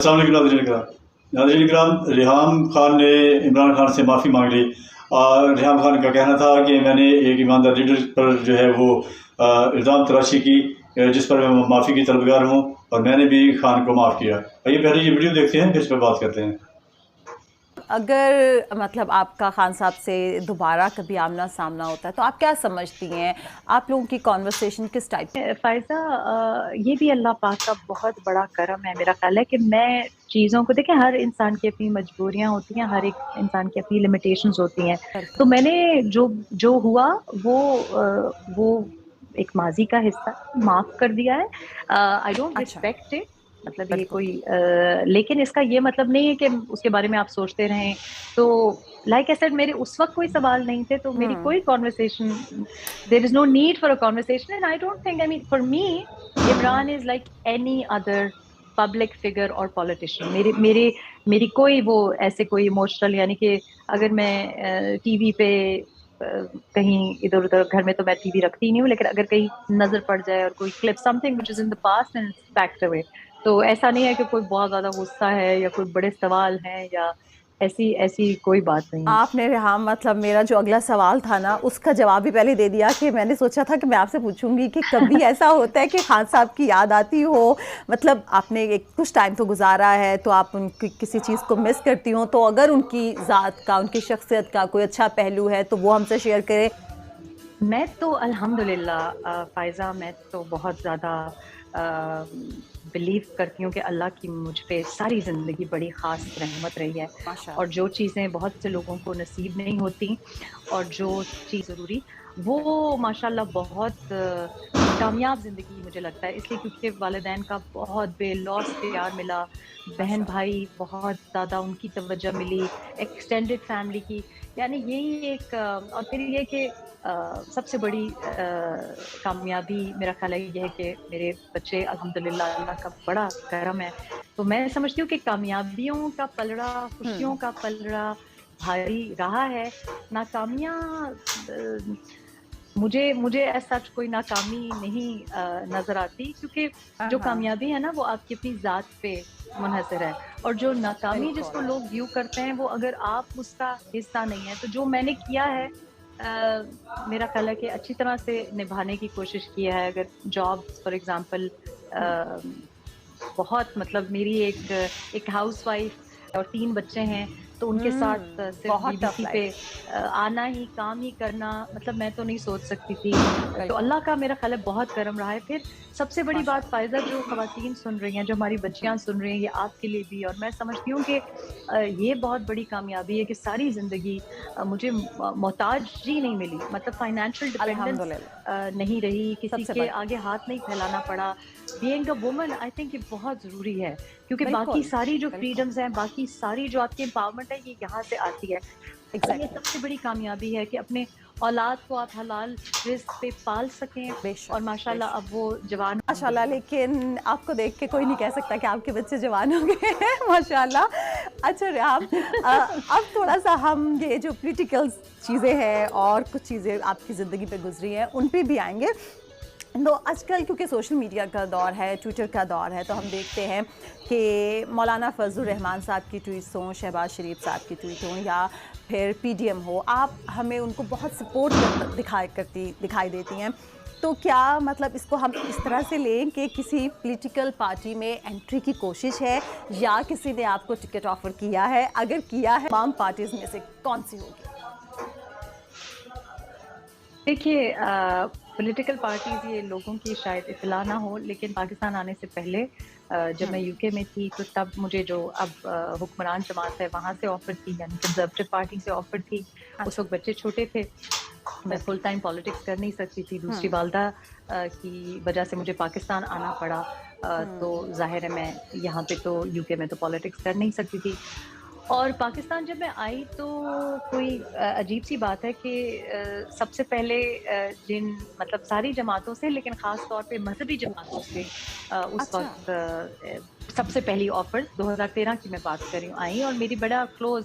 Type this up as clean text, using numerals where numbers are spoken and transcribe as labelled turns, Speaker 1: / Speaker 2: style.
Speaker 1: السلام علیکم ناظرین کرام، ریحام خان نے عمران خان سے معافی مانگ لی۔ ریحام خان کا کہنا تھا کہ میں نے ایک ایماندار لیڈر پر جو ہے وہ الزام تراشی کی، جس پر میں معافی کی طلبگار ہوں، اور میں نے بھی خان کو معاف کیا۔ آئیے پہلے یہ ویڈیو دیکھتے ہیں، پھر اس پر بات کرتے ہیں۔
Speaker 2: اگر مطلب آپ کا خان صاحب سے دوبارہ کبھی آمنا سامنا ہوتا ہے تو آپ کیا سمجھتی ہیں؟ آپ لوگوں کی کانورسیشن کس ٹائپ؟
Speaker 3: فائزہ، یہ بھی اللہ پاک کا بہت بڑا کرم ہے میرا خیال ہے کہ میں چیزوں کو دیکھیں، ہر انسان کی اپنی مجبوریاں ہوتی ہیں، ہر ایک انسان کی اپنی لمیٹیشنز ہوتی ہیں۔ تو میں نے جو ہوا وہ ایک ماضی کا حصہ معاف کر دیا ہے۔ آئی ڈونٹ ریسپیکٹ اٹ، مطلب یہ کوئی لیکن اس کا یہ مطلب نہیں ہے کہ اس کے بارے میں آپ سوچتے رہیں۔ تو لائک آئی سیڈ، میرے اس وقت کوئی سوال نہیں تھے، تو میری کوئی conversation, there is no need for a conversation, and I don't think, I mean, for me Imran is like any other public figure or politician. میری کوئی وہ ایسے کوئی ایموشنل، یعنی کہ اگر میں ٹی وی پہ کہیں ادھر ادھر، گھر میں تو میں ٹی وی رکھتی ہی نہیں ہوں، لیکن اگر کہیں نظر پڑ جائے اور کوئی clip something which is in the past and it's packed away, تو ایسا نہیں ہے کہ کوئی بہت زیادہ غصہ ہے یا کوئی بڑے سوال ہیں یا ایسی کوئی بات نہیں ہے۔
Speaker 2: آپ نے ریحام، مطلب میرا جو اگلا سوال تھا نا، اس کا جواب بھی پہلے دے دیا کہ میں نے سوچا تھا کہ میں آپ سے پوچھوں گی کہ کبھی ایسا ہوتا ہے کہ خان صاحب کی یاد آتی ہو، مطلب آپ نے کچھ ٹائم تو گزارا ہے تو آپ ان کی کسی چیز کو مس کرتی ہوں، تو اگر ان کی ذات کا، ان کی شخصیت کا کوئی اچھا پہلو ہے تو وہ ہم سے شیئر کریں۔
Speaker 3: میں تو الحمدللہ فائزہ، میں تو بہت زیادہ بلیو کرتی ہوں کہ اللہ کی مجھ پہ ساری زندگی بڑی خاص رحمت رہی ہے، اور جو چیزیں بہت سے لوگوں کو نصیب نہیں ہوتی اور جو چیز ضروری، وہ ماشاءاللہ بہت کامیاب زندگی مجھے لگتا ہے، اس لیے کیونکہ والدین کا بہت بے لوث پیار ملا، بہن بھائی بہت زیادہ ان کی توجہ ملی، ایکسٹینڈڈ فیملی کی، یعنی یہی ایک، اور پھر یہ کہ سب سے بڑی کامیابی میرا خیال ہے یہ ہے کہ میرے بچے الحمدللہ اللہ کا بڑا کرم ہے۔ تو میں سمجھتی ہوں کہ کامیابیوں کا پلڑا، خوشیوں کا پلڑا بھاری رہا ہے۔ ناکامیاں، مجھے ایسا کوئی ناکامی نہیں نظر آتی، کیونکہ جو کامیابی ہے نا وہ آپ کی اپنی ذات پہ منحصر ہے، اور جو ناکامی جس کو لوگ ویو کرتے ہیں وہ اگر آپ اس کا حصہ نہیں ہے، تو جو میں نے کیا ہے میرا خیال ہے کہ اچھی طرح سے نبھانے کی کوشش کی ہے۔ اگر جاب فار ایگزامپل، بہت مطلب میری ایک ہاؤس وائف اور 3 بچے ہیں، تو ان کے ساتھ صرف بی بی سی پہ آنا ہی، کام ہی کرنا، مطلب میں تو نہیں سوچ سکتی تھی۔ تو اللہ کا میرا خیال ہے بہت کرم رہا ہے۔ پھر سب سے بڑی بات فائزہ، جو خواتین سن رہی ہیں، جو ہماری بچیاں سن رہی ہیں، یہ آپ کے لیے بھی، اور میں سمجھتی ہوں کہ یہ بہت بڑی کامیابی ہے کہ ساری زندگی مجھے محتاج ہی نہیں ملی، مطلب فائنینشیل ڈپینڈنس نہیں رہی، کسی کے آگے ہاتھ نہیں پھیلانا پڑا۔ Being a woman, I think یہ بہت ضروری ہے، کیونکہ باقی ساری جو فریڈمز ہیں، باقی ساری جو آپ کی امپاورمنٹ ہے، یہ یہاں سے آتی ہے۔ یہ سب سے بڑی کامیابی ہے کہ اپنے اولاد کو آپ حلال رزق پہ پال سکیں، اور ماشاءاللہ اب وہ جوان،
Speaker 2: ماشاءاللہ، لیکن آپ کو دیکھ کے کوئی نہیں کہہ سکتا کہ آپ کے بچے جوان ہو گئے ہیں، ماشاءاللہ۔ اچھا ریحام، اب تھوڑا سا ہم یہ جو پولیٹیکل چیزیں ہیں اور کچھ چیزیں آپ کی زندگی پہ گزری ہیں ان پہ بھی آئیں گے۔ تو آج کل کیونکہ سوشل میڈیا کا دور ہے، ٹویٹر کا دور ہے، تو ہم دیکھتے ہیں کہ مولانا فضل الرحمان صاحب کی ٹویٹس ہوں، شہباز شریف صاحب کی ٹویٹ ہوں، یا پھر پی ڈی ایم ہو، آپ ہمیں ان کو بہت سپورٹ دکھائی دیتی ہیں۔ تو کیا مطلب اس کو ہم اس طرح سے لیں کہ کسی پولیٹیکل پارٹی میں انٹری کی کوشش ہے، یا کسی نے آپ کو ٹکٹ آفر کیا ہے؟ اگر کیا ہے، تمام پارٹیز میں سے کون سی ہوگی؟
Speaker 3: دیکھیے، پولیٹیکل پارٹیز، یہ لوگوں کی شاید اطلاع نہ ہو، لیکن پاکستان آنے سے پہلے جب میں یو کے میں تھی، تو تب مجھے جو اب حکمران جماعت ہے وہاں سے آفر تھی، یعنی کنزرویٹو پارٹی سے آفر تھی۔ اس وقت بچے چھوٹے تھے، میں فل ٹائم پالیٹکس کر نہیں سکتی تھی، دوسری والدہ کی وجہ سے مجھے پاکستان آنا پڑا، تو ظاہر ہے میں یہاں پہ تو یو کے میں تو پالیٹکس کر نہیں سکتی تھی۔ اور پاکستان جب میں آئی تو کوئی عجیب سی بات ہے کہ سب سے پہلے جن مطلب ساری جماعتوں سے، لیکن خاص طور پہ مذہبی جماعتوں سے اس وقت سب سے پہلی آفر 2013 کی میں بات کر رہی ہوں آئی، اور میری بڑا کلوز